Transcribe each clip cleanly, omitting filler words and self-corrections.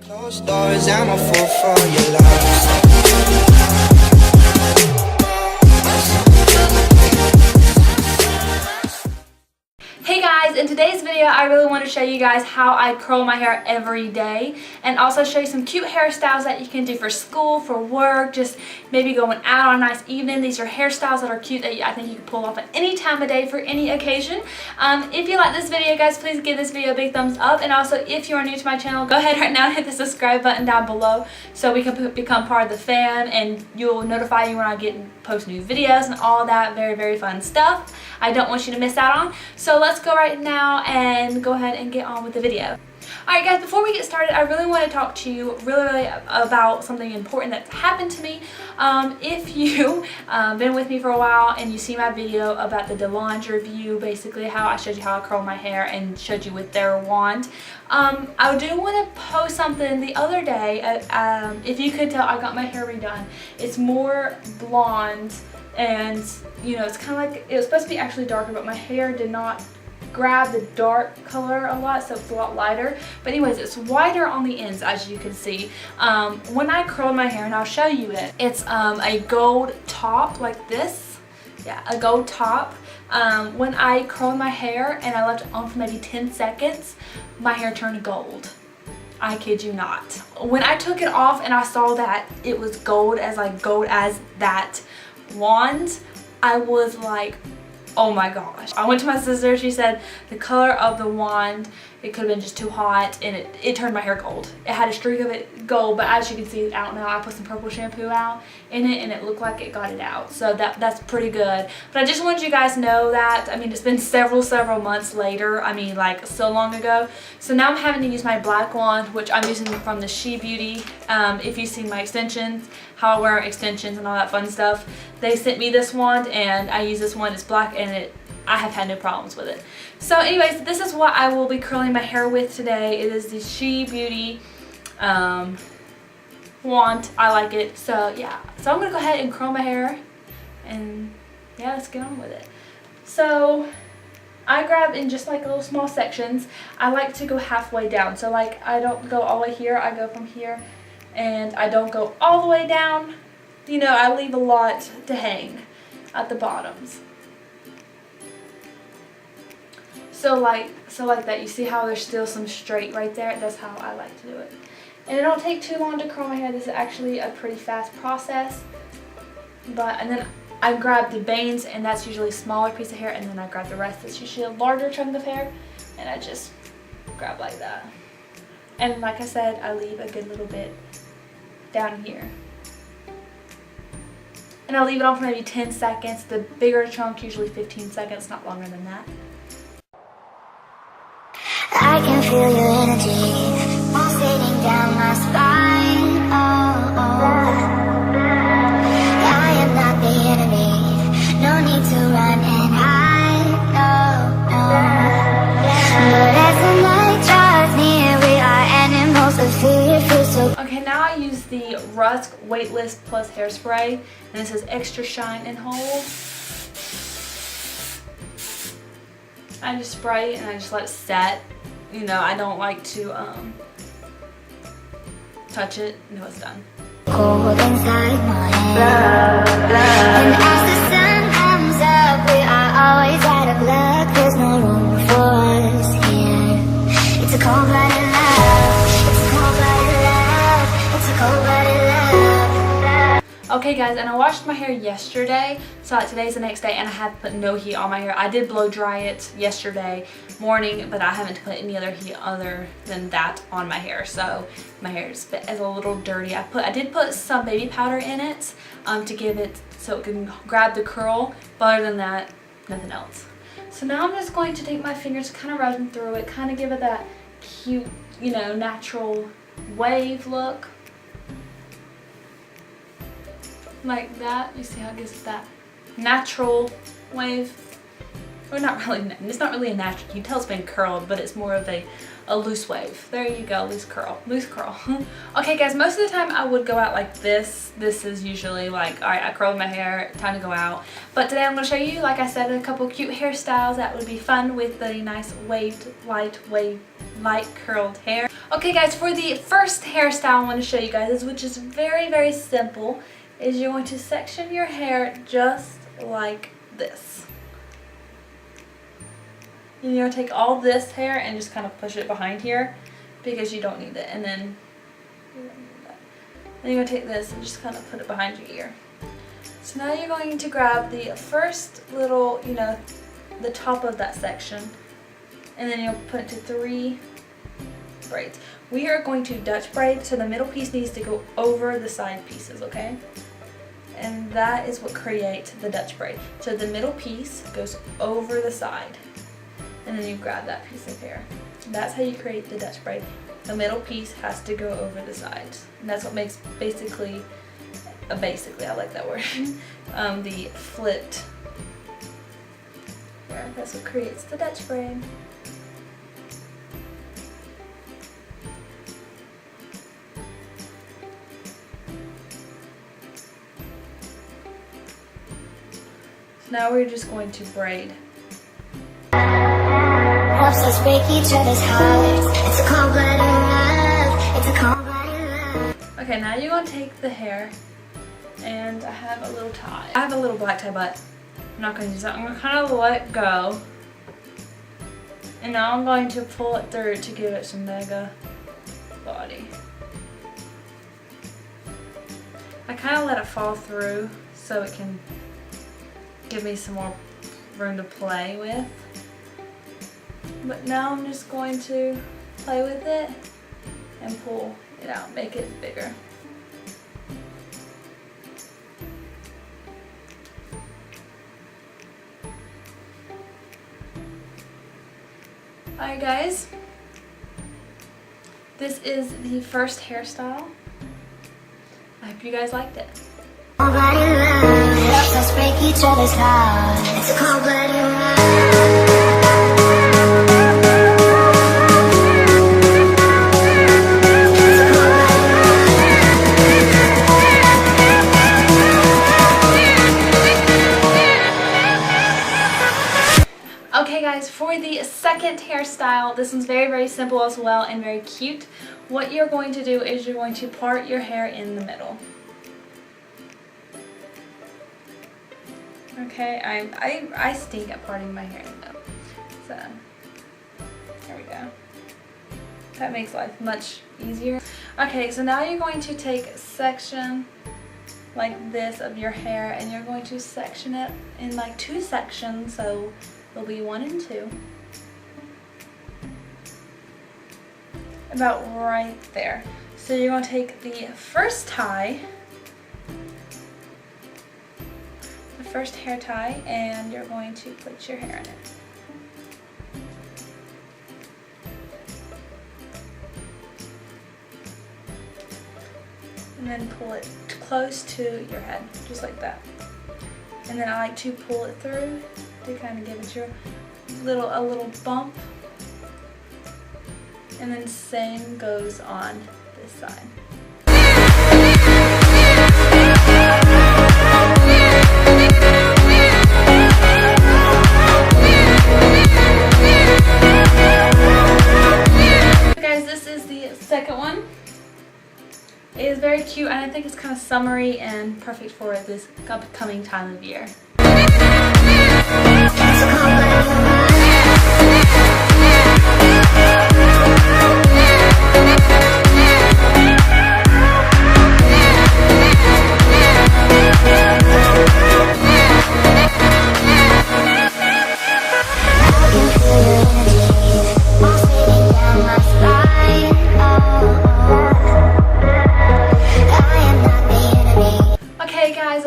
Closed doors, I'm a fool for your love. Hey guys, in today's video I really want to show you guys how I curl my hair every day, and also show you some cute hairstyles that you can do for school, for work, just maybe going out on a nice evening. These are hairstyles that are cute that I think you can pull off at any time of day for any occasion. If you like this video, guys, please give this video a big thumbs up, and also if you are new to my channel, go ahead right now and hit the subscribe button down below so we can become part of the fam, and you'll notify you when I post new videos and all that very fun stuff I don't want you to miss out on. So let's go right now and go ahead and get on with the video. Alright guys, before we get started, I really want to talk to you really about something important that's happened to me. If you've been with me for a while and you see my video about the DeLonge review, basically how I showed you how I curl my hair and showed you with their wand, I do want to post something the other day. If you could tell, I got my hair redone. It's more blonde, and you know, it's kind of like, it was supposed to be actually darker, but my hair did not grab the dark color a lot, so it's a lot lighter. But anyways, it's whiter on the ends, as you can see. When I curl my hair, and I'll show you it, it's a gold top like this. Yeah, a gold top. When I curled my hair and I left it on for maybe 10 seconds, my hair turned gold. I kid you not. When I took it off and I saw that it was gold as that wand, I was like, oh my gosh. I went to my sister, she said the color of the wand, it could have been just too hot, and it turned my hair gold. It had a streak of it gold, but as you can see, I don't know, I put some purple shampoo out in it and it looked like it got it out. So that's pretty good. But I just wanted you guys to know that. I mean, it's been several months later. I mean, like, so long ago. So now I'm having to use my black wand, which I'm using from the She Beauty. If you've seen my extensions, how I wear extensions and all that fun stuff, they sent me this wand and I use this one. It's black and I have had no problems with it. So anyways, this is what I will be curling my hair with today. It is the She Beauty wand. I like it. So yeah, so I'm gonna go ahead and curl my hair, and yeah, let's get on with it. So I grab in just like little small sections. I like to go halfway down. So like, I don't go all the way here, I go from here, and I don't go all the way down. You know, I leave a lot to hang at the bottoms. So like that, you see how there's still some straight right there? That's how I like to do it. And it don't take too long to curl my hair. This is actually a pretty fast process. And then I grab the bangs, and that's usually a smaller piece of hair, and then I grab the rest, that's usually a larger chunk of hair, and I just grab like that. And like I said, I leave a good little bit down here. And I'll leave it on for maybe 10 seconds. The bigger chunk, usually 15 seconds, not longer than that. I can feel your energy pulsating down my spine. Oh, oh. I am not the enemy. No need to run and hide. No, no. But as the night draws near, we are animals of fear. Feel so. Okay, now I use the Rusk Weightless Plus Hairspray, and this says Extra Shine and Hold. I just spray and I just let it set. You know, I don't like to touch it until it's done. Cold inside my head. And as the sun comes up, we are always out of luck. There's no room for us here. It's a cold-blooded love. It's a cold-blooded love. It's a cold-blooded love. Okay guys, and I washed my hair yesterday, so today's the next day, and I have put no heat on my hair. I did blow dry it yesterday morning, but I haven't put any other heat other than that on my hair, so my hair is a little dirty. I did put some baby powder in it to give it so it can grab the curl, but other than that, nothing else. So now I'm just going to take my fingers, kind of rubbing through it, kind of give it that cute, you know, natural wave look. Like that. You see how it gives that natural wave? Or not really, it's not really a natural, you can tell it's been curled, but it's more of a loose wave. There you go, loose curl. Okay guys, most of the time I would go out like this. This is usually like, alright, I curled my hair, time to go out. But today I'm going to show you, like I said, a couple cute hairstyles that would be fun with the nice waved, light curled hair. Okay guys, for the first hairstyle I want to show you guys, which is very, very simple, is you're going to section your hair just like this. And you're going to take all this hair and just kind of push it behind here because you don't need it. And then you're going to take this and just kind of put it behind your ear. So now you're going to grab the first little, the top of that section, and then you'll put it to 3 braids. We are going to Dutch braid, so the middle piece needs to go over the side pieces, okay? And that is what creates the Dutch braid. So the middle piece goes over the side, and then you grab that piece of hair. That's how you create the Dutch braid. The middle piece has to go over the sides, and that's what makes basically, I like that word, the flipped hair. That's what creates the Dutch braid. Now we're just going to braid. Helps us break each other's hearts. It's a cold-blooded love. It's a cold-blooded love. Okay, now you're going to take the hair, and I have a little tie. I have a little black tie, but I'm not going to use that. I'm going to kind of let go. And now I'm going to pull it through to give it some mega body. I kind of let it fall through so it can give me some more room to play with. But now I'm just going to play with it and pull it out, make it bigger. Alright guys, this is the first hairstyle. I hope you guys liked it. Cold-blooded love. Helps us break each other's hearts. It's a cold-blooded love. Okay guys, for the second hairstyle, this one's very, very simple as well and very cute. What you're going to do is you're going to part your hair in the middle. Okay, I stink at parting my hair in the middle. So, there we go. That makes life much easier. Okay, so now you're going to take a section like this of your hair and you're going to section it in like 2 sections, so there'll be 1 and 2. About right there. So you're going to take the first tie, the first hair tie, and you're going to put your hair in it. And then pull it close to your head, just like that. And then I like to pull it through to kind of give it your a little bump. And then same goes on this side. Guys, this is the second one. It is very cute and I think it's kind of summery and perfect for this upcoming time of year.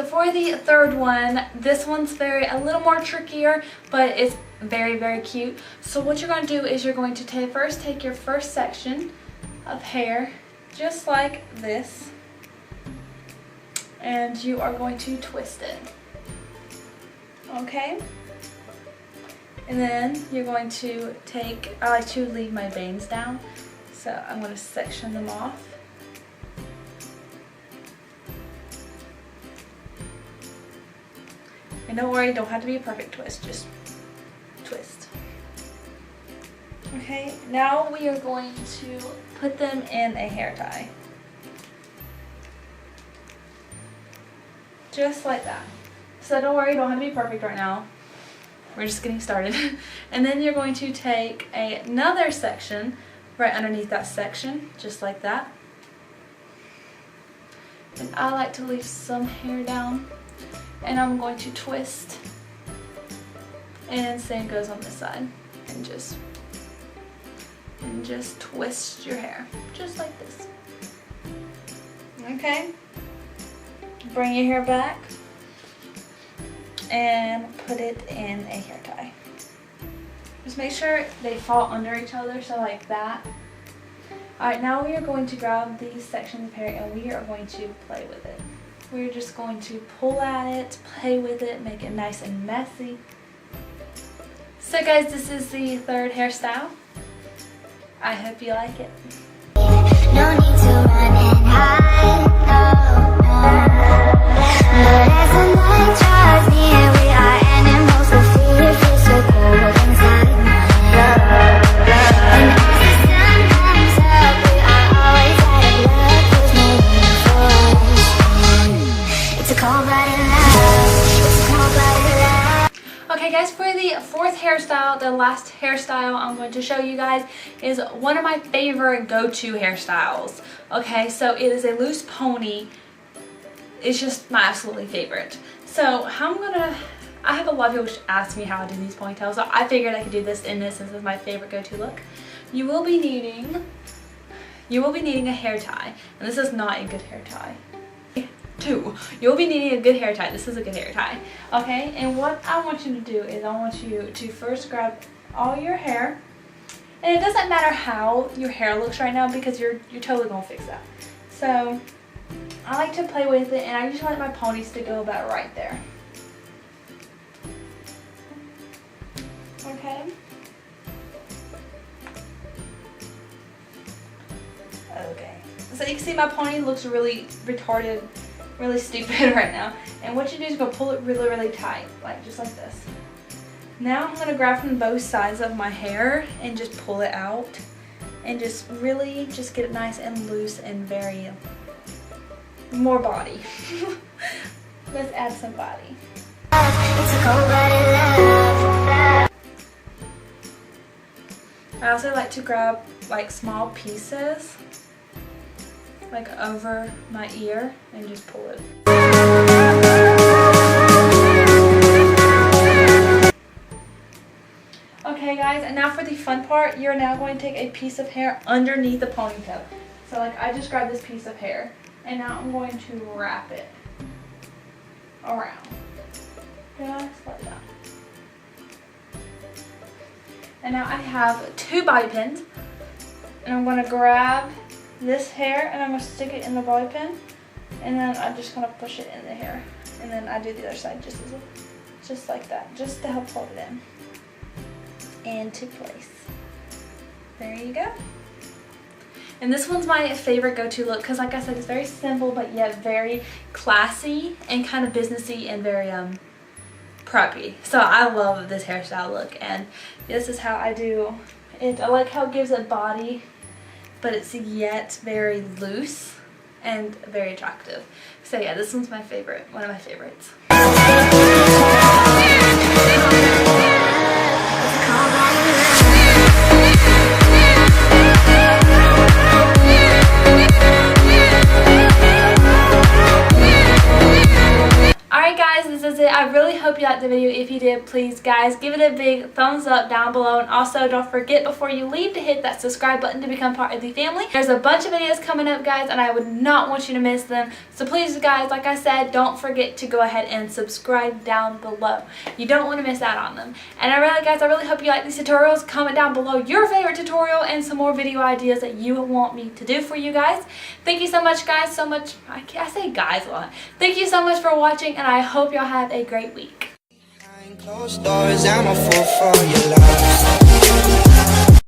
For the third one, this one's a little more trickier, but it's very, very cute. So what you're going to do is you're going to first take your first section of hair, just like this, and you are going to twist it. Okay? And then you're going to take, I like to leave my bangs down, so I'm going to section them off. And don't worry, don't have to be a perfect twist, just twist. Okay, now we are going to put them in a hair tie. Just like that. So don't worry, you don't have to be perfect right now. We're just getting started. And then you're going to take another section right underneath that section, just like that. And I like to leave some hair down. And I'm going to twist. And same goes on this side. And just twist your hair, just like this. Okay? Bring your hair back and put it in a hair tie. Just make sure they fall under each other, so like that. Alright, now we are going to grab these sections of hair and we are going to play with it. We're just going to pull at it, play with it, make it nice and messy. So guys, this is the third hairstyle. I hope you like it. No need to run and hide, no, no. But as the night draws near, we are animals with fear, feel so cold inside my head. And as the sun comes up, we are always out of luck. There's no room for us. It's a cold-blooded love. It's a cold-blooded love. Okay guys, for the fourth hairstyle, the last hairstyle I'm going to show you guys is one of my favorite go-to hairstyles. Okay, so it is a loose pony. It's just my absolutely favorite. So I have a lot of people ask me how I do these ponytails, so I figured I could do this in this since it's my favorite go-to look. You will be needing a hair tie, and this is not a good hair tie. You'll be needing a good hair tie. This is a good hair tie. Okay, and what I want you to do is I want you to first grab all your hair, and it doesn't matter how your hair looks right now because you're totally gonna fix that. So I like to play with it, and I usually like my ponies to go about right there. Okay. Okay. So you can see my pony looks really retarded, really stupid right now. And what you do is go pull it really, really tight, like just like this. Now I'm gonna grab from both sides of my hair and just pull it out, and just really just get it nice and loose and very more body. Let's add some body. It's a cold-blooded love. I also like to grab like small pieces, like over my ear, and just pull it. Okay guys, and now for the fun part, you're now going to take a piece of hair underneath the ponytail. So like I just grabbed this piece of hair, and now I'm going to wrap it around. Just like that. And now I have 2 bobby pins, and I'm going to grab this hair and I'm going to stick it in the bobby pin, and then I'm just going to push it in the hair, and then I do the other side just like that, just to help hold it into place. There you go. And this one's my favorite go-to look because, like I said, it's very simple but yet very classy and kind of businessy and very preppy. So I love this hairstyle look, and this is how I do it. I like how it gives it body, but it's yet very loose and very attractive. So yeah, this one's my favorite, one of my favorites. Alright guys, this is it. I really hope you liked the video. If you did, please guys, give it a big thumbs up down below, and also don't forget before you leave to hit that subscribe button to become part of the family. There's a bunch of videos coming up guys, and I would not want you to miss them. So please guys, like I said, don't forget to go ahead and subscribe down below. You don't want to miss out on them. And I really hope you like these tutorials. Comment down below your favorite tutorial and some more video ideas that you want me to do for you guys. Thank you so much guys, I say guys a lot. Thank you so much for watching, and I hope y'all have a great week. Behind closed doors, I'm a fool for your love.